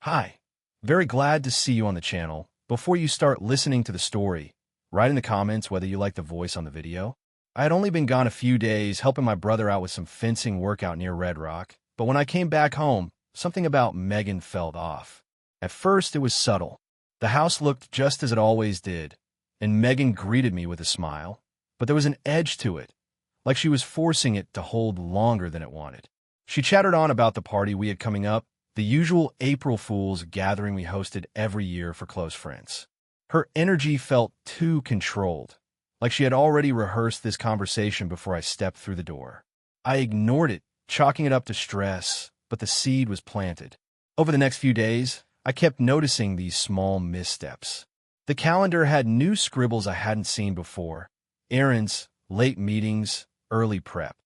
Hi, very glad to see you on the channel. Before you start listening to the story, write in the comments whether you like the voice on the video. I had only been gone a few days helping my brother out with some fencing workout near Red Rock, but when I came back home, something about Megan felt off. At first, it was subtle. The house looked just as it always did, and Megan greeted me with a smile, but there was an edge to it, like she was forcing it to hold longer than it wanted. She chattered on about the party we had coming up, the usual April Fool's gathering we hosted every year for close friends. Her energy felt too controlled, like she had already rehearsed this conversation before I stepped through the door. I ignored it, chalking it up to stress, but the seed was planted. Over the next few days, I kept noticing these small missteps. The calendar had new scribbles I hadn't seen before: errands, late meetings, early prep.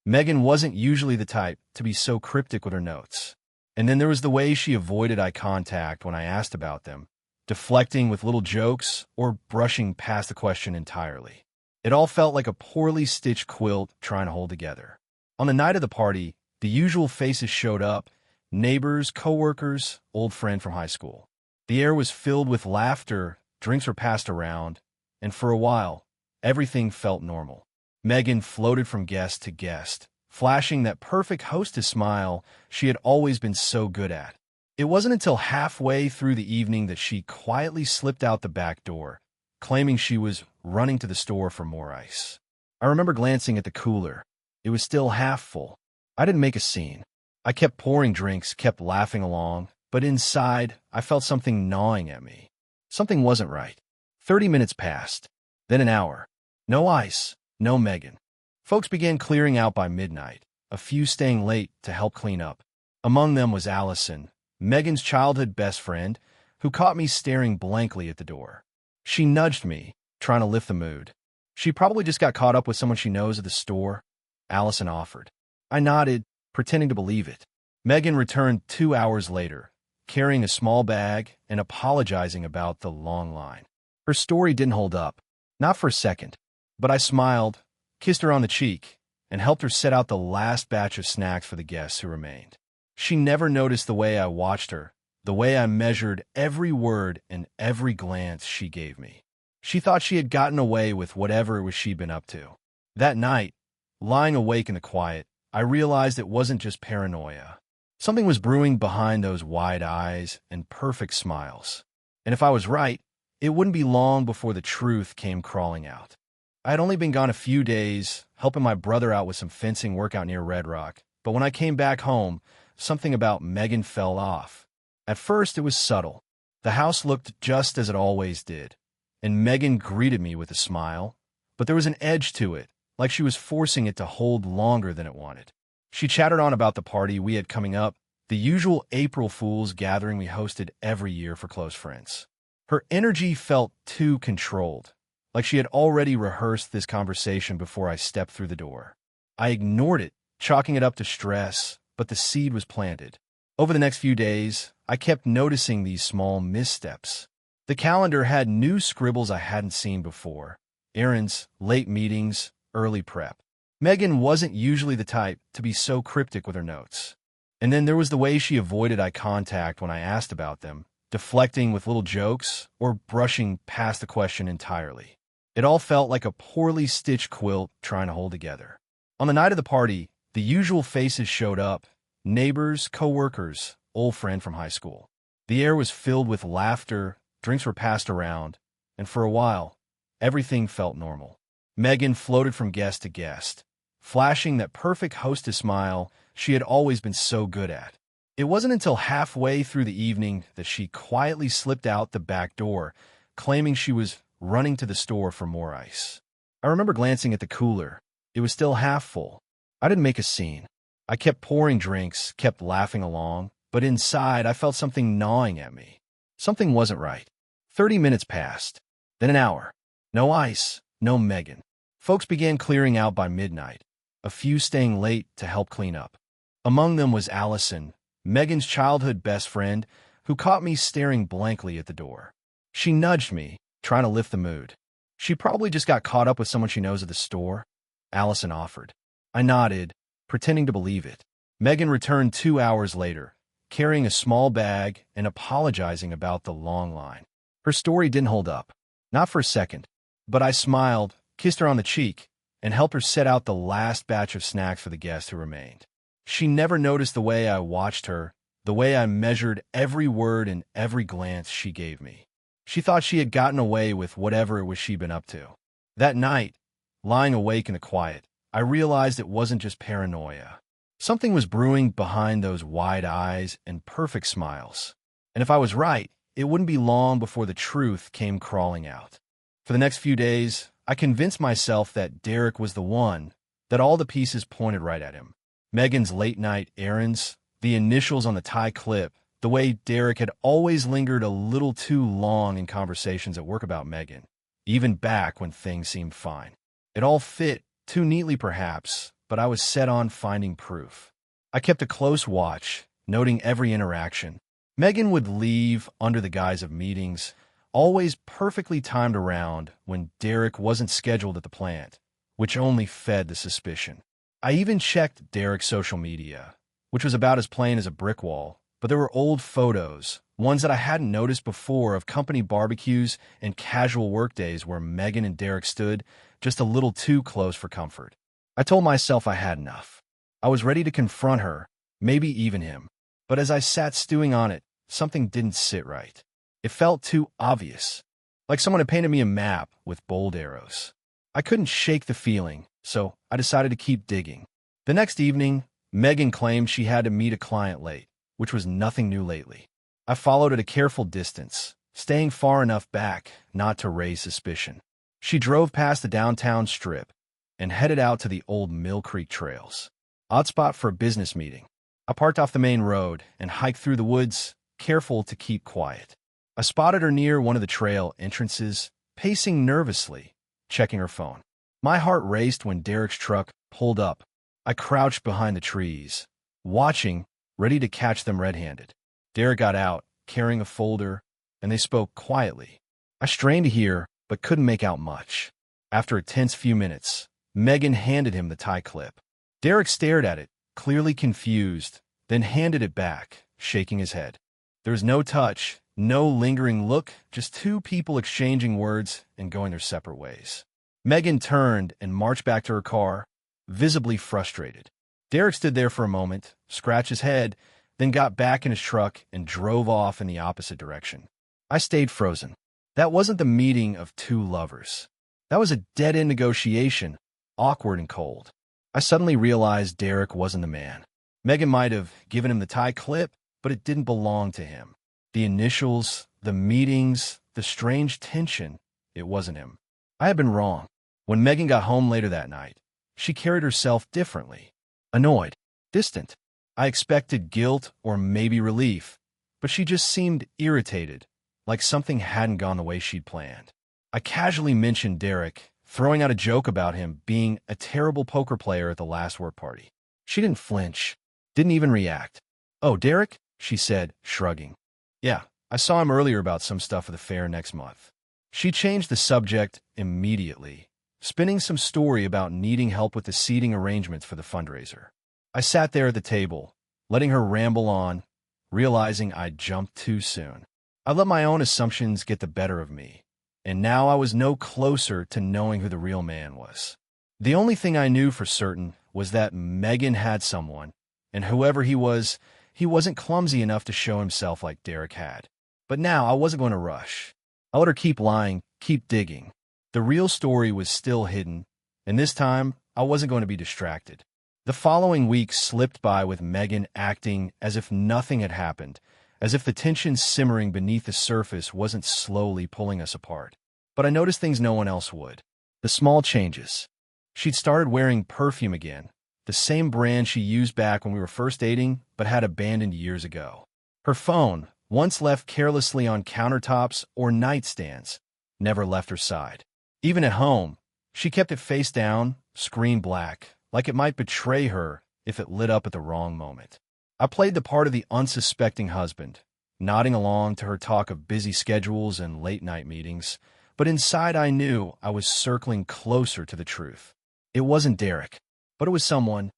Megan wasn't usually the type to be so cryptic with her notes. And then there was the way she avoided eye contact when I asked about them, deflecting with little jokes or brushing past the question entirely. It all felt like a poorly stitched quilt trying to hold together. On the night of the party, the usual faces showed up: neighbors, coworkers, old friend from high school. The air was filled with laughter, drinks were passed around, and for a while, everything felt normal. Megan floated from guest to guest, flashing that perfect hostess smile she had always been so good at. It wasn't until halfway through the evening that she quietly slipped out the back door, claiming she was running to the store for more ice. I remember glancing at the cooler. It was still half full. I didn't make a scene. I kept pouring drinks, kept laughing along, but inside, I felt something gnawing at me. Something wasn't right. 30 minutes passed, then an hour. No ice, no Megan. Folks began clearing out by midnight, a few staying late to help clean up. Among them was Allison, Megan's childhood best friend, who caught me staring blankly at the door. She nudged me, trying to lift the mood. She probably just got caught up with someone she knows at the store, Allison offered. I nodded, pretending to believe it. Megan returned 2 hours later, carrying a small bag and apologizing about the long line. Her story didn't hold up, not for a second, but I smiled, kissed her on the cheek, and helped her set out the last batch of snacks for the guests who remained. She never noticed the way I watched her, the way I measured every word and every glance she gave me. She thought she had gotten away with whatever it was she'd been up to. That night, lying awake in the quiet, I realized it wasn't just paranoia. Something was brewing behind those wide eyes and perfect smiles. And if I was right, it wouldn't be long before the truth came crawling out. I had only been gone a few days, helping my brother out with some fencing workout near Red Rock, but when I came back home, something about Megan fell off. At first, it was subtle. The house looked just as it always did, and Megan greeted me with a smile, but there was an edge to it, like she was forcing it to hold longer than it wanted. She chattered on about the party we had coming up, the usual April Fool's gathering we hosted every year for close friends. Her energy felt too controlled, like she had already rehearsed this conversation before I stepped through the door. I ignored it, chalking it up to stress, but the seed was planted. Over the next few days, I kept noticing these small missteps. The calendar had new scribbles I hadn't seen before: errands, late meetings, early prep. Megan wasn't usually the type to be so cryptic with her notes. And then there was the way she avoided eye contact when I asked about them, deflecting with little jokes or brushing past the question entirely. It all felt like a poorly stitched quilt trying to hold together. On the night of the party, the usual faces showed up: neighbors, coworkers, old friend from high school. The air was filled with laughter, drinks were passed around, and for a while, everything felt normal. Megan floated from guest to guest, flashing that perfect hostess smile she had always been so good at. It wasn't until halfway through the evening that she quietly slipped out the back door, claiming she was running to the store for more ice. I remember glancing at the cooler. It was still half full. I didn't make a scene. I kept pouring drinks, kept laughing along, but inside I felt something gnawing at me. Something wasn't right. 30 minutes passed, then an hour. No ice, no Megan. Folks began clearing out by midnight, a few staying late to help clean up. Among them was Allison, Megan's childhood best friend, who caught me staring blankly at the door. She nudged me, trying to lift the mood. She probably just got caught up with someone she knows at the store, Allison offered. I nodded, pretending to believe it. Megan returned 2 hours later, carrying a small bag and apologizing about the long line. Her story didn't hold up. Not for a second. But I smiled, kissed her on the cheek, and helped her set out the last batch of snacks for the guests who remained. She never noticed the way I watched her, the way I measured every word and every glance she gave me. She thought she had gotten away with whatever it was she'd been up to. That night, lying awake in the quiet, I realized it wasn't just paranoia. Something was brewing behind those wide eyes and perfect smiles. And if I was right, it wouldn't be long before the truth came crawling out. For the next few days, I convinced myself that Derek was the one, that all the pieces pointed right at him. Megan's late-night errands, the initials on the tie clip, the way Derek had always lingered a little too long in conversations at work about Megan, even back when things seemed fine. It all fit, too neatly perhaps, but I was set on finding proof. I kept a close watch, noting every interaction. Megan would leave under the guise of meetings, always perfectly timed around when Derek wasn't scheduled at the plant, which only fed the suspicion. I even checked Derek's social media, which was about as plain as a brick wall, but there were old photos, ones that I hadn't noticed before, of company barbecues and casual workdays where Megan and Derek stood just a little too close for comfort. I told myself I had enough. I was ready to confront her, maybe even him. But as I sat stewing on it, something didn't sit right. It felt too obvious, like someone had painted me a map with bold arrows. I couldn't shake the feeling, so I decided to keep digging. The next evening, Megan claimed she had to meet a client late, which was nothing new lately. I followed at a careful distance, staying far enough back not to raise suspicion. She drove past the downtown strip and headed out to the old Mill Creek trails. Odd spot for a business meeting. I parked off the main road and hiked through the woods, careful to keep quiet. I spotted her near one of the trail entrances, pacing nervously, checking her phone. My heart raced when Derek's truck pulled up. I crouched behind the trees, watching, ready to catch them red-handed. Derek got out, carrying a folder, and they spoke quietly. I strained to hear, but couldn't make out much. After a tense few minutes, Megan handed him the tie clip. Derek stared at it, clearly confused, then handed it back, shaking his head. There was no touch, no lingering look, just two people exchanging words and going their separate ways. Megan turned and marched back to her car, visibly frustrated. Derek stood there for a moment, scratched his head, then got back in his truck and drove off in the opposite direction. I stayed frozen. That wasn't the meeting of two lovers. That was a dead-end negotiation, awkward and cold. I suddenly realized Derek wasn't the man. Megan might have given him the tie clip, but it didn't belong to him. The initials, the meetings, the strange tension, it wasn't him. I had been wrong. When Megan got home later that night, she carried herself differently. Annoyed, distant. I expected guilt or maybe relief, but she just seemed irritated, like something hadn't gone the way she'd planned. I casually mentioned Derek, throwing out a joke about him being a terrible poker player at the last work party. She didn't flinch, didn't even react. "Oh, Derek?" she said, shrugging. "Yeah, I saw him earlier about some stuff at the fair next month." She changed the subject immediately, spinning some story about needing help with the seating arrangements for the fundraiser. I sat there at the table, letting her ramble on, realizing I'd jumped too soon. I let my own assumptions get the better of me, and now I was no closer to knowing who the real man was. The only thing I knew for certain was that Megan had someone, and whoever he wasn't clumsy enough to show himself like Derek had. But now I wasn't going to rush. I let her keep lying, keep digging. The real story was still hidden, and this time I wasn't going to be distracted. The following week slipped by with Megan acting as if nothing had happened, as if the tension simmering beneath the surface wasn't slowly pulling us apart. But I noticed things no one else would. The small changes. She'd started wearing perfume again, the same brand she used back when we were first dating, but had abandoned years ago. Her phone, once left carelessly on countertops or nightstands, never left her side. Even at home, she kept it face down, screen black, like it might betray her if it lit up at the wrong moment. I played the part of the unsuspecting husband, nodding along to her talk of busy schedules and late-night meetings, but inside I knew I was circling closer to the truth. It wasn't Derek, but it was someone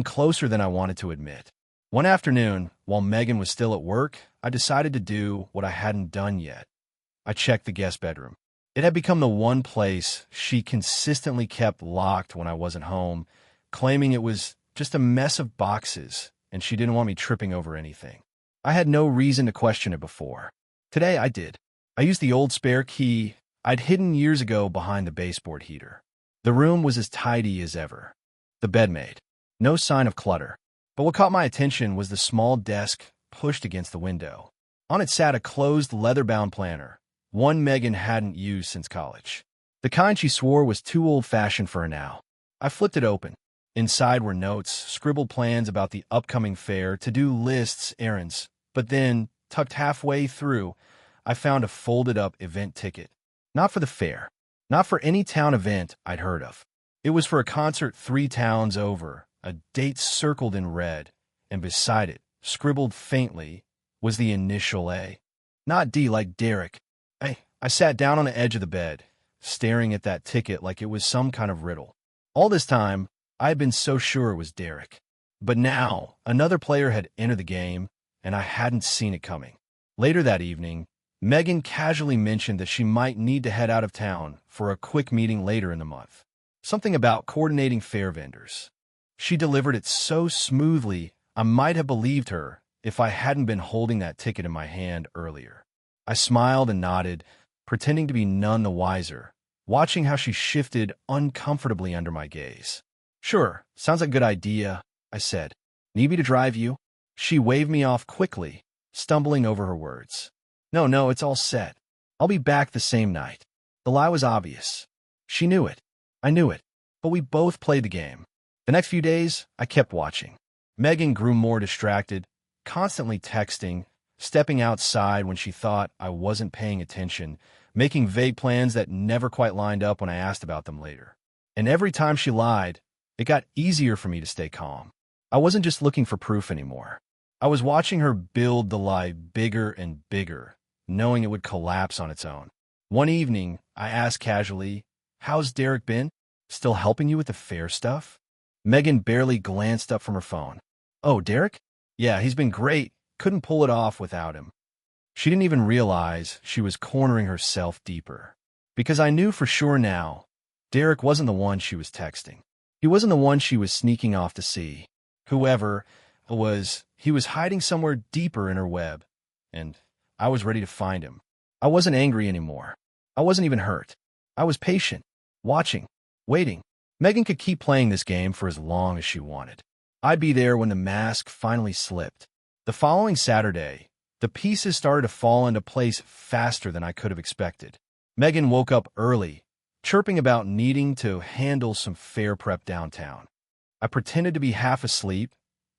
closer than I wanted to admit. One afternoon, while Megan was still at work, I decided to do what I hadn't done yet. I checked the guest bedroom. It had become the one place she consistently kept locked when I wasn't home, claiming it was just a mess of boxes and she didn't want me tripping over anything. I had no reason to question it before. Today I did. I used the old spare key I'd hidden years ago behind the baseboard heater. The room was as tidy as ever. The bed made. No sign of clutter. But what caught my attention was the small desk pushed against the window. On it sat a closed leather-bound planner, one Megan hadn't used since college. The kind she swore was too old-fashioned for her now. I flipped it open. Inside were notes, scribbled plans about the upcoming fair, to-do lists, errands. But then, tucked halfway through, I found a folded-up event ticket. Not for the fair. Not for any town event I'd heard of. It was for a concert 3 towns over, a date circled in red, and beside it, scribbled faintly, was the initial A. Not D like Derek. I sat down on the edge of the bed, staring at that ticket like it was some kind of riddle. All this time, I had been so sure it was Derek. But now, another player had entered the game, and I hadn't seen it coming. Later that evening, Megan casually mentioned that she might need to head out of town for a quick meeting later in the month. Something about coordinating fair vendors. She delivered it so smoothly, I might have believed her if I hadn't been holding that ticket in my hand earlier. I smiled and nodded, pretending to be none the wiser, watching how she shifted uncomfortably under my gaze. "Sure, sounds like a good idea," I said. "Need me to drive you?" She waved me off quickly, stumbling over her words. No, it's all set. I'll be back the same night." The lie was obvious. She knew it. I knew it. But we both played the game. The next few days, I kept watching. Megan grew more distracted, constantly texting, stepping outside when she thought I wasn't paying attention, making vague plans that never quite lined up when I asked about them later. And every time she lied, it got easier for me to stay calm. I wasn't just looking for proof anymore. I was watching her build the lie bigger and bigger, knowing it would collapse on its own. One evening, I asked casually, "How's Derek been? Still helping you with the fair stuff?" Megan barely glanced up from her phone. "Oh, Derek? Yeah, he's been great. Couldn't pull it off without him." She didn't even realize she was cornering herself deeper. Because I knew for sure now, Derek wasn't the one she was texting. He wasn't the one she was sneaking off to see. Whoever it was, he was hiding somewhere deeper in her web, and I was ready to find him. I wasn't angry anymore. I wasn't even hurt. I was patient, watching, waiting. Megan could keep playing this game for as long as she wanted. I'd be there when the mask finally slipped. The following Saturday, the pieces started to fall into place faster than I could have expected. Megan woke up early, chirping about needing to handle some fair prep downtown. I pretended to be half asleep,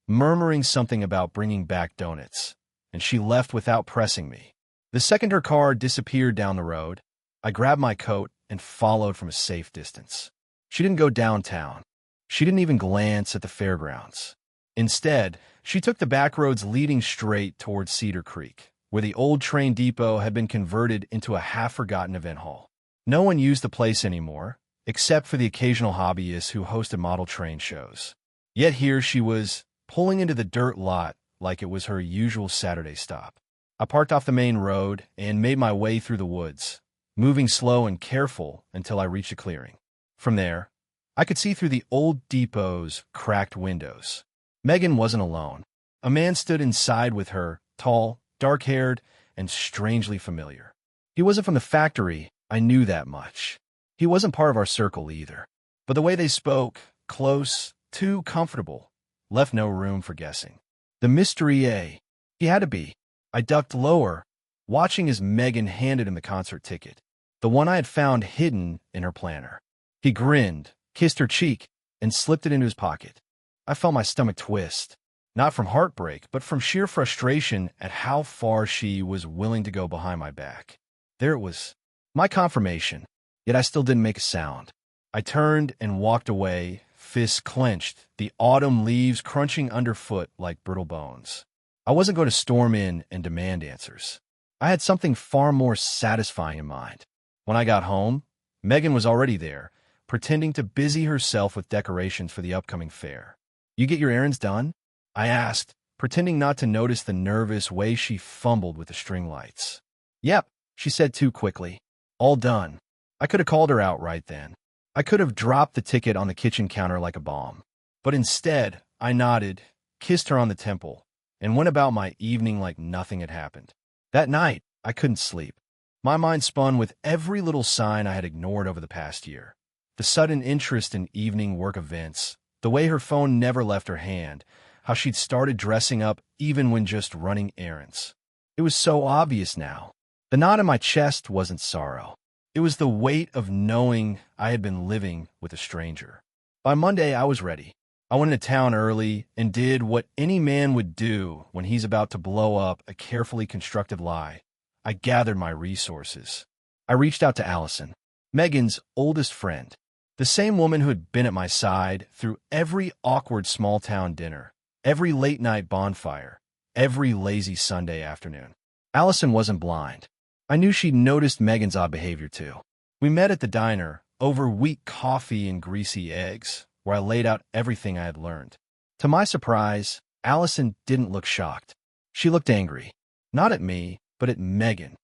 murmuring something about bringing back donuts, and she left without pressing me. The second her car disappeared down the road, I grabbed my coat and followed from a safe distance. She didn't go downtown. She didn't even glance at the fairgrounds. Instead, she took the back roads leading straight towards Cedar Creek, where the old train depot had been converted into a half-forgotten event hall. No one used the place anymore, except for the occasional hobbyists who hosted model train shows. Yet here she was, pulling into the dirt lot like it was her usual Saturday stop. I parked off the main road and made my way through the woods, moving slow and careful until I reached a clearing. From there, I could see through the old depot's cracked windows. Megan wasn't alone. A man stood inside with her, tall, dark-haired, and strangely familiar. He wasn't from the factory, I knew that much. He wasn't part of our circle either. But the way they spoke, close, too comfortable, left no room for guessing. The mystery A. He had to be. I ducked lower, watching as Megan handed him the concert ticket, the one I had found hidden in her planner. He grinned, kissed her cheek, and slipped it into his pocket. I felt my stomach twist, not from heartbreak, but from sheer frustration at how far she was willing to go behind my back. There it was, my confirmation, yet I still didn't make a sound. I turned and walked away, fists clenched, the autumn leaves crunching underfoot like brittle bones. I wasn't going to storm in and demand answers. I had something far more satisfying in mind. When I got home, Megan was already there, pretending to busy herself with decorations for the upcoming fair. "You get your errands done?" I asked, pretending not to notice the nervous way she fumbled with the string lights. "Yep," she said too quickly. "All done." I could have called her out right then. I could have dropped the ticket on the kitchen counter like a bomb. But instead, I nodded, kissed her on the temple, and went about my evening like nothing had happened. That night, I couldn't sleep. My mind spun with every little sign I had ignored over the past year. The sudden interest in evening work events, the way her phone never left her hand, how she'd started dressing up even when just running errands. It was so obvious now. The knot in my chest wasn't sorrow. It was the weight of knowing I had been living with a stranger. By Monday, I was ready. I went into town early and did what any man would do when he's about to blow up a carefully constructed lie. I gathered my resources. I reached out to Allison, Megan's oldest friend, the same woman who had been at my side through every awkward small-town dinner, every late-night bonfire, every lazy Sunday afternoon. Allison wasn't blind. I knew she'd noticed Megan's odd behavior too. We met at the diner over weak coffee and greasy eggs, where I laid out everything I had learned. To my surprise, Allison didn't look shocked. She looked angry. Not at me, but at Megan.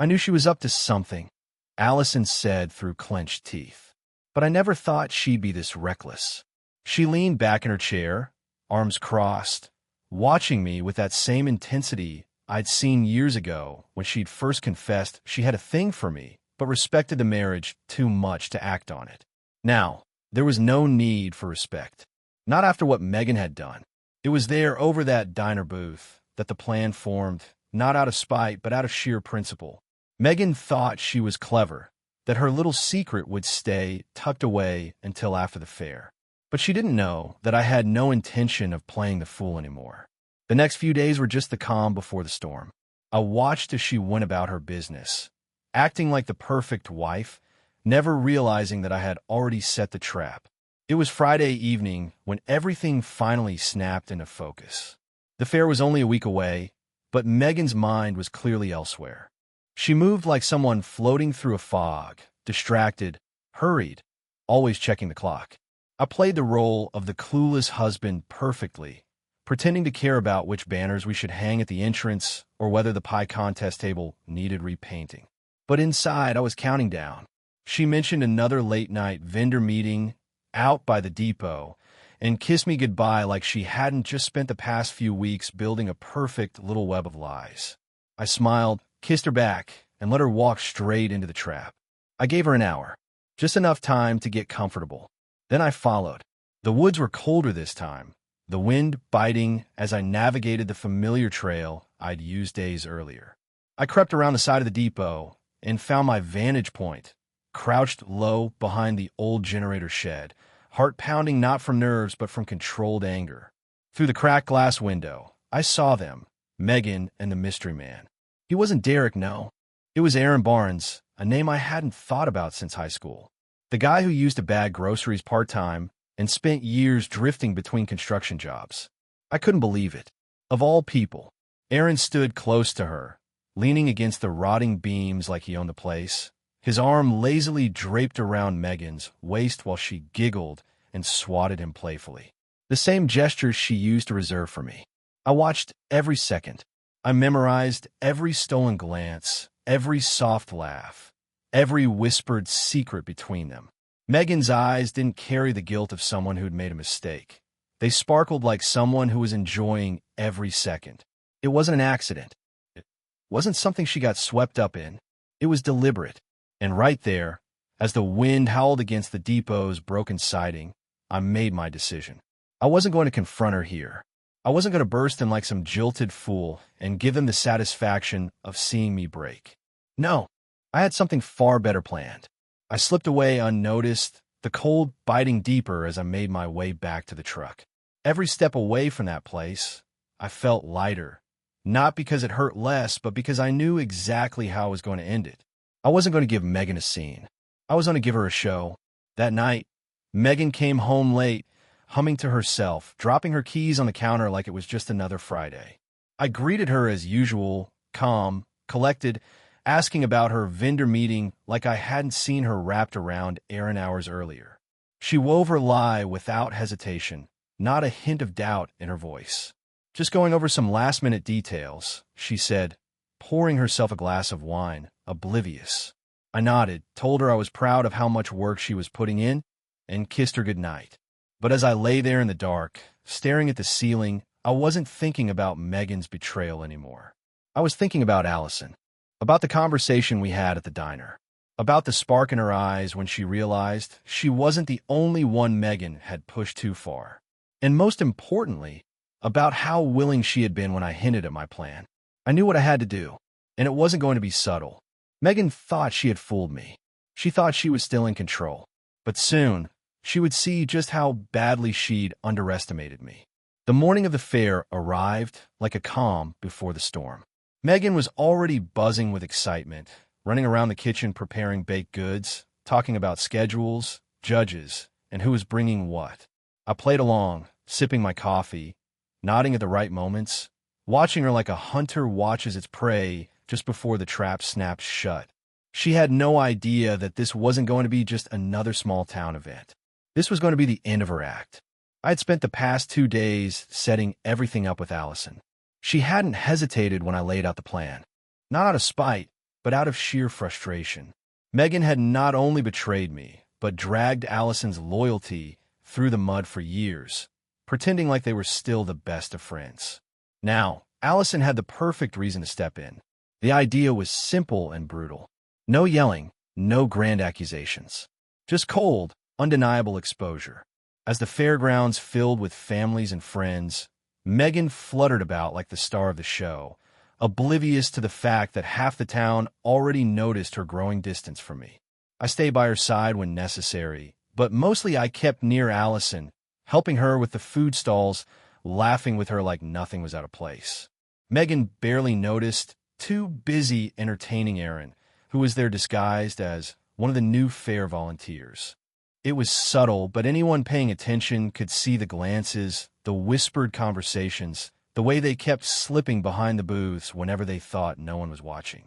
I knew she was up to something, Allison said through clenched teeth. But I never thought she'd be this reckless. She leaned back in her chair, arms crossed, watching me with that same intensity I'd seen years ago when she'd first confessed she had a thing for me, but respected the marriage too much to act on it. Now, there was no need for respect. Not after what Megan had done. It was there over that diner booth that the plan formed, not out of spite, but out of sheer principle. Megan thought she was clever, that her little secret would stay tucked away until after the fair. But she didn't know that I had no intention of playing the fool anymore. The next few days were just the calm before the storm. I watched as she went about her business, acting like the perfect wife, never realizing that I had already set the trap. It was Friday evening when everything finally snapped into focus. The fair was only a week away, but Megan's mind was clearly elsewhere. She moved like someone floating through a fog, distracted, hurried, always checking the clock. I played the role of the clueless husband perfectly, pretending to care about which banners we should hang at the entrance or whether the pie contest table needed repainting. But inside, I was counting down. She mentioned another late-night vendor meeting out by the depot and kissed me goodbye like she hadn't just spent the past few weeks building a perfect little web of lies. I smiled, kissed her back, and let her walk straight into the trap. I gave her an hour, just enough time to get comfortable. Then I followed. The woods were colder this time, the wind biting as I navigated the familiar trail I'd used days earlier. I crept around the side of the depot and found my vantage point, crouched low behind the old generator shed, heart pounding not from nerves but from controlled anger. Through the cracked glass window, I saw them, Megan and the mystery man. He wasn't Derek, no. It was Aaron Barnes, a name I hadn't thought about since high school. The guy who used to bag groceries part-time and spent years drifting between construction jobs. I couldn't believe it. Of all people, Aaron stood close to her, leaning against the rotting beams like he owned the place, his arm lazily draped around Megan's waist while she giggled and swatted him playfully. The same gestures she used to reserve for me. I watched every second. I memorized every stolen glance, every soft laugh, every whispered secret between them. Megan's eyes didn't carry the guilt of someone who'd made a mistake. They sparkled like someone who was enjoying every second. It wasn't an accident. It wasn't something she got swept up in. It was deliberate. And right there, as the wind howled against the depot's broken siding, I made my decision. I wasn't going to confront her here. I wasn't going to burst in like some jilted fool and give them the satisfaction of seeing me break. No, I had something far better planned. I slipped away unnoticed, the cold biting deeper as I made my way back to the truck. Every step away from that place, I felt lighter, not because it hurt less, but because I knew exactly how I was going to end it. I wasn't going to give Megan a scene. I was going to give her a show. That night, Megan came home late, humming to herself, dropping her keys on the counter like it was just another Friday. I greeted her as usual, calm, collected, asking about her vendor meeting like I hadn't seen her wrapped around errand hours earlier. She wove her lie without hesitation, not a hint of doubt in her voice. Just going over some last-minute details, she said, pouring herself a glass of wine, oblivious. I nodded, told her I was proud of how much work she was putting in, and kissed her goodnight. But as I lay there in the dark, staring at the ceiling, I wasn't thinking about Megan's betrayal anymore. I was thinking about Allison, about the conversation we had at the diner, about the spark in her eyes when she realized she wasn't the only one Megan had pushed too far, and most importantly, about how willing she had been when I hinted at my plan. I knew what I had to do, and it wasn't going to be subtle. Megan thought she had fooled me. She thought she was still in control, but soon she would see just how badly she'd underestimated me. The morning of the fair arrived like a calm before the storm. Megan was already buzzing with excitement, running around the kitchen preparing baked goods, talking about schedules, judges, and who was bringing what. I played along, sipping my coffee, nodding at the right moments, watching her like a hunter watches its prey just before the trap snaps shut. She had no idea that this wasn't going to be just another small-town event. This was going to be the end of her act. I had spent the past 2 days setting everything up with Allison. She hadn't hesitated when I laid out the plan. Not out of spite, but out of sheer frustration. Megan had not only betrayed me, but dragged Allison's loyalty through the mud for years, pretending like they were still the best of friends. Now, Allison had the perfect reason to step in. The idea was simple and brutal. No yelling, no grand accusations. Just cold, undeniable exposure. As the fairgrounds filled with families and friends, Megan fluttered about like the star of the show, oblivious to the fact that half the town already noticed her growing distance from me. I stayed by her side when necessary, but mostly I kept near Allison, helping her with the food stalls, laughing with her like nothing was out of place. Megan barely noticed, too busy entertaining Aaron, who was there disguised as one of the new fair volunteers. It was subtle, but anyone paying attention could see the glances, the whispered conversations, the way they kept slipping behind the booths whenever they thought no one was watching.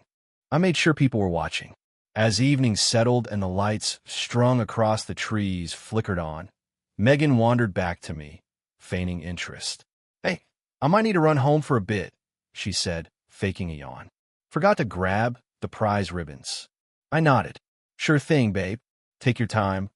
I made sure people were watching. As evening settled and the lights strung across the trees flickered on, Megan wandered back to me, feigning interest. "Hey, I might need to run home for a bit," she said, faking a yawn. "Forgot to grab the prize ribbons." I nodded. "Sure thing, babe. Take your time."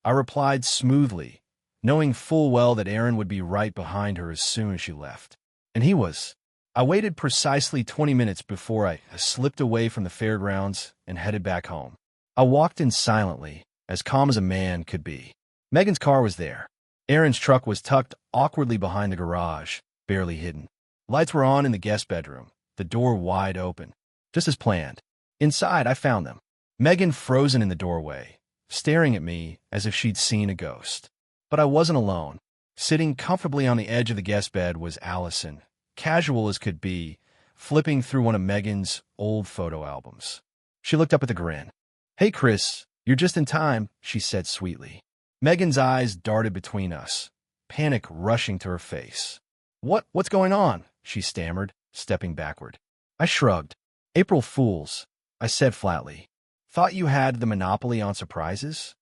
I replied smoothly, knowing full well that Aaron would be right behind her as soon as she left. And he was. I waited precisely 20 minutes before I slipped away from the fairgrounds and headed back home. I walked in silently, as calm as a man could be. Megan's car was there. Aaron's truck was tucked awkwardly behind the garage, barely hidden. Lights were on in the guest bedroom, the door wide open, just as planned. Inside, I found them. Megan frozen in the doorway, staring at me as if she'd seen a ghost. But I wasn't alone. Sitting comfortably on the edge of the guest bed was Allison, casual as could be, flipping through one of Megan's old photo albums. She looked up with a grin. "Hey, Chris, you're just in time," she said sweetly. Megan's eyes darted between us, panic rushing to her face. What's going on?" she stammered, stepping backward. I shrugged. "April Fools," I said flatly. "Thought you had the monopoly on surprises?"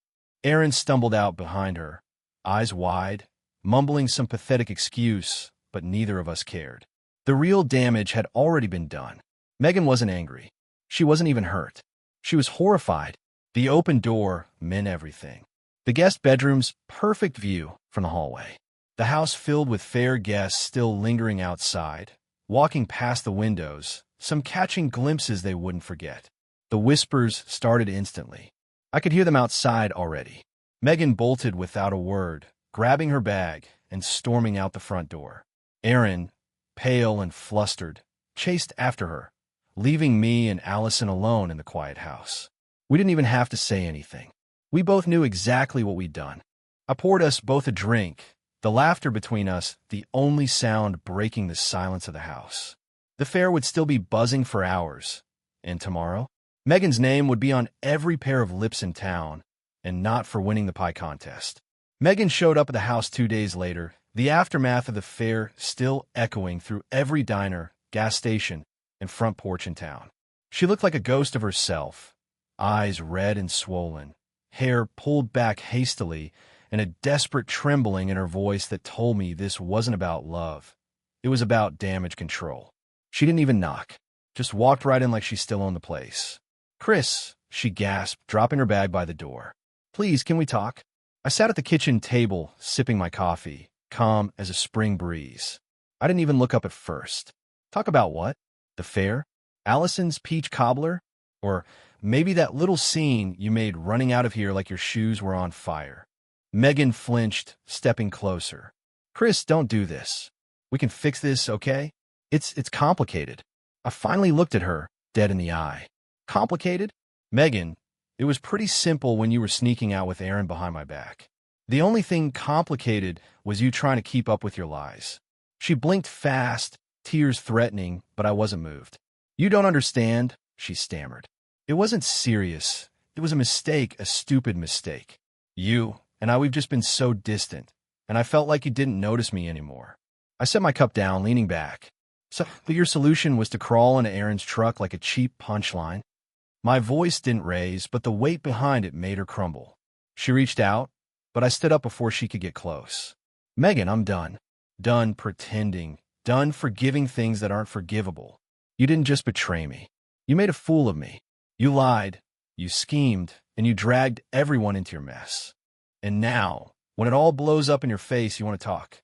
Aaron stumbled out behind her, eyes wide, mumbling some pathetic excuse, but neither of us cared. The real damage had already been done. Megan wasn't angry. She wasn't even hurt. She was horrified. The open door meant everything. The guest bedroom's perfect view from the hallway. The house filled with fair guests still lingering outside, walking past the windows, some catching glimpses they wouldn't forget. The whispers started instantly. I could hear them outside already. Megan bolted without a word, grabbing her bag and storming out the front door. Aaron, pale and flustered, chased after her, leaving me and Allison alone in the quiet house. We didn't even have to say anything. We both knew exactly what we'd done. I poured us both a drink, the laughter between us the only sound breaking the silence of the house. The fair would still be buzzing for hours. And tomorrow? Megan's name would be on every pair of lips in town, and not for winning the pie contest. Megan showed up at the house 2 days later, the aftermath of the fair still echoing through every diner, gas station, and front porch in town. She looked like a ghost of herself, eyes red and swollen, hair pulled back hastily, and a desperate trembling in her voice that told me this wasn't about love. It was about damage control. She didn't even knock. Just walked right in like she still owned the place. "Chris," she gasped, dropping her bag by the door. "Please, can we talk?" I sat at the kitchen table, sipping my coffee, calm as a spring breeze. I didn't even look up at first. Talk about what? The fair? Allison's peach cobbler? Or maybe that little scene you made running out of here like your shoes were on fire? Megan flinched, stepping closer. "Chris, don't do this. We can fix this, okay? It's complicated." I finally looked at her, dead in the eye. "Complicated?" "Megan, it was pretty simple when you were sneaking out with Aaron behind my back. The only thing complicated was you trying to keep up with your lies." She blinked fast, tears threatening, but I wasn't moved. "You don't understand," she stammered. "It wasn't serious. It was a mistake, a stupid mistake. You and I, we've just been so distant, and I felt like you didn't notice me anymore." I set my cup down, leaning back. But your solution was to crawl into Aaron's truck like a cheap punchline?" My voice didn't raise, but the weight behind it made her crumble. She reached out, but I stood up before she could get close. "Megan, I'm done. Done pretending. Done forgiving things that aren't forgivable. You didn't just betray me. You made a fool of me. You lied, you schemed, and you dragged everyone into your mess. And now, when it all blows up in your face, you want to talk."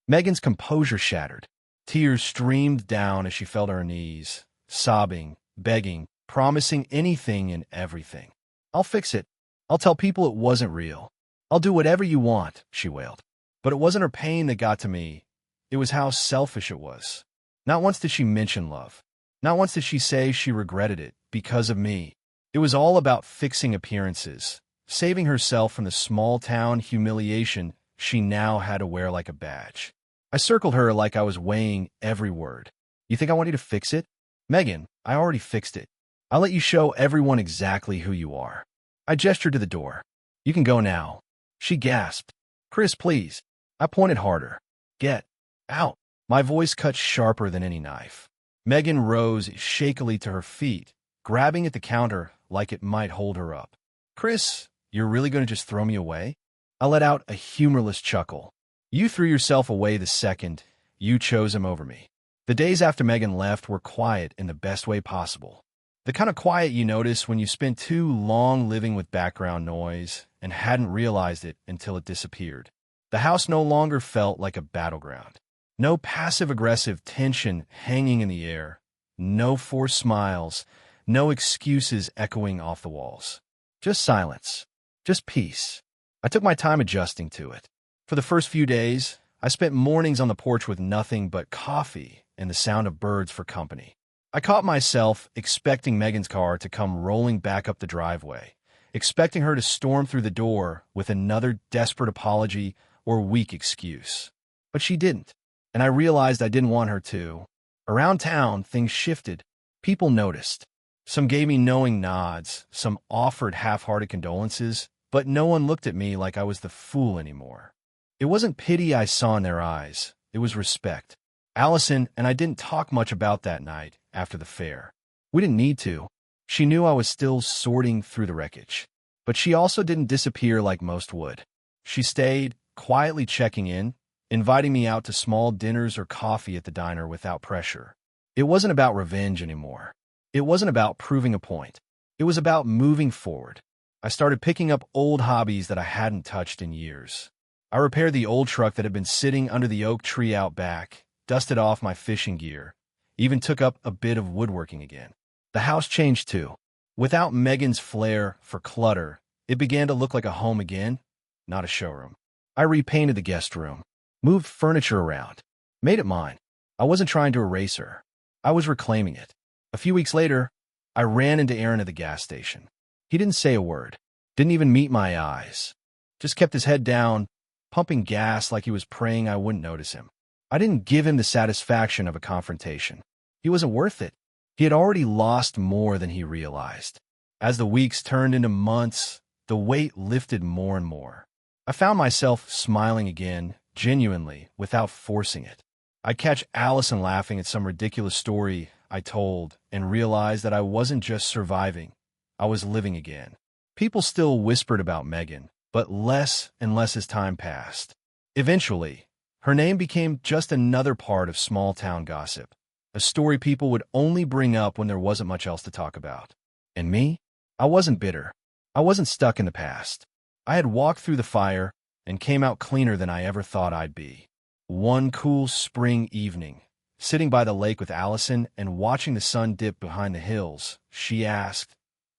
Megan's composure shattered. Tears streamed down as she fell to her knees, sobbing, begging, promising anything and everything. "I'll fix it. I'll tell people it wasn't real. I'll do whatever you want," she wailed. But it wasn't her pain that got to me. It was how selfish it was. Not once did she mention love. Not once did she say she regretted it because of me. It was all about fixing appearances, saving herself from the small-town humiliation she now had to wear like a badge. I circled her like I was weighing every word. "You think I want you to fix it? Megan, I already fixed it. I'll let you show everyone exactly who you are." I gestured to the door. "You can go now." She gasped. "Chris, please." I pointed harder. "Get out." My voice cut sharper than any knife. Megan rose shakily to her feet, grabbing at the counter like it might hold her up. "Chris, you're really going to just throw me away?" I let out a humorless chuckle. "You threw yourself away the second you chose him over me." The days after Megan left were quiet in the best way possible. The kind of quiet you notice when you spent too long living with background noise and hadn't realized it until it disappeared. The house no longer felt like a battleground. No passive-aggressive tension hanging in the air. No forced smiles. No excuses echoing off the walls. Just silence. Just peace. I took my time adjusting to it. For the first few days, I spent mornings on the porch with nothing but coffee and the sound of birds for company. I caught myself expecting Megan's car to come rolling back up the driveway, expecting her to storm through the door with another desperate apology or weak excuse. But she didn't, and I realized I didn't want her to. Around town, things shifted. People noticed. Some gave me knowing nods, some offered half-hearted condolences, but no one looked at me like I was the fool anymore. It wasn't pity I saw in their eyes. It was respect. Allison and I didn't talk much about that night after the fair. We didn't need to. She knew I was still sorting through the wreckage. But she also didn't disappear like most would. She stayed, quietly checking in, inviting me out to small dinners or coffee at the diner without pressure. It wasn't about revenge anymore. It wasn't about proving a point. It was about moving forward. I started picking up old hobbies that I hadn't touched in years. I repaired the old truck that had been sitting under the oak tree out back, dusted off my fishing gear, even took up a bit of woodworking again. The house changed too. Without Megan's flair for clutter, it began to look like a home again, not a showroom. I repainted the guest room, moved furniture around, made it mine. I wasn't trying to erase her. I was reclaiming it. A few weeks later, I ran into Aaron at the gas station. He didn't say a word, didn't even meet my eyes, just kept his head down, pumping gas like he was praying I wouldn't notice him. I didn't give him the satisfaction of a confrontation. He wasn't worth it. He had already lost more than he realized. As the weeks turned into months, the weight lifted more and more. I found myself smiling again, genuinely, without forcing it. I'd catch Allison laughing at some ridiculous story I told and realize that I wasn't just surviving, I was living again. People still whispered about Megan, but less and less as time passed. Eventually, Her name became just another part of small-town gossip, a story people would only bring up when there wasn't much else to talk about. And me? I wasn't bitter. I wasn't stuck in the past. I had walked through the fire and came out cleaner than I ever thought I'd be. One cool spring evening, sitting by the lake with Allison and watching the sun dip behind the hills, she asked,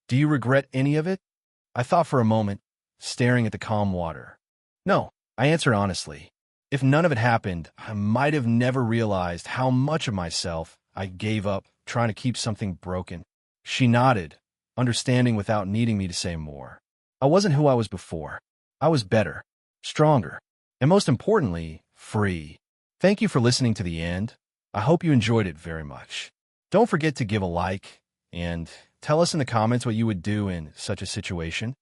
"Do you regret any of it?" I thought for a moment, staring at the calm water. No, I answered honestly. If none of it happened, I might have never realized how much of myself I gave up trying to keep something broken. She nodded, understanding without needing me to say more. I wasn't who I was before. I was better, stronger, and most importantly, free. Thank you for listening to the end. I hope you enjoyed it very much. Don't forget to give a like and tell us in the comments what you would do in such a situation.